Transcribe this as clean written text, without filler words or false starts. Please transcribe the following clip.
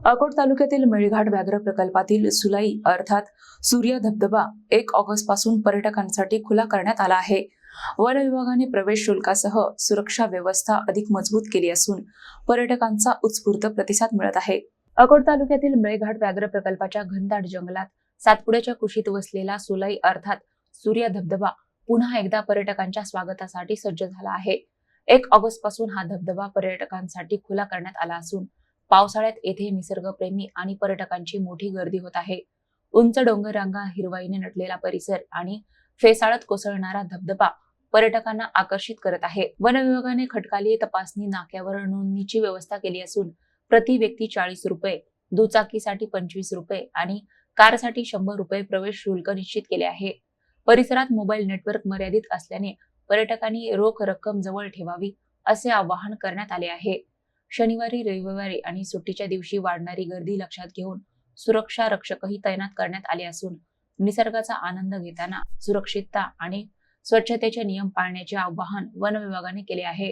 अकोट तालुक्यातील मेळघाट व्याघ्र प्रकल्पातील सुलाई अर्थात सूर्य धबधबा 1 ऑगस्ट पासून पर्यटकांसाठी खुला करण्यात आला आहे। वन विभागाने प्रवेश शुल्कासह सुरक्षा व्यवस्था अधिक मजबूत केली असून पर्यटकांचा उत्स्फूर्त प्रतिसाद मिळत आहे। अकोट तालुक्यातील मेळघाट व्याघ्र प्रकल्पाच्या घनदाट जंगलात सातपुड्याच्या कुशीत वसलेला सुलाई अर्थात सूर्य धबधबा पुन्हा एकदा पर्यटकांच्या स्वागतासाठी सज्ज झाला आहे। 1 ऑगस्ट पासून हा धबधबा पर्यटकांसाठी खुला करण्यात आला असून पावसाळ्यात येथे निसर्गप्रेमी आणि पर्यटकांची मोठी गर्दी होत आहे। उंच डोंगररांगा, हिरवाईने नटलेला परिसर आणि फेसाळत कोसळणारा धबधबा पर्यटकांना आकर्षित करत आहे। वन विभागाने खटकाली तपासणी नाक्यावर नोंदणीची व्यवस्था केली असून प्रति व्यक्ती 40 रुपये, दुचाकीसाठी 25 रुपये आणि कारसाठी 100 रुपये प्रवेश शुल्क निश्चित केले आहे। परिसरात मोबाईल नेटवर्क मर्यादित असल्याने पर्यटकांनी रोख रक्कम जवळ ठेवावी असे आवाहन करण्यात आले आहे। शनिवारी, रविवारी आणि सुट्टीच्या दिवशी वाढणारी गर्दी लक्षात घेऊन सुरक्षा रक्षकही तैनात करण्यात आले असून निसर्गाचा आनंद घेताना सुरक्षितता आणि स्वच्छतेचे नियम पाळण्याचे आवाहन वन विभागाने केले आहे।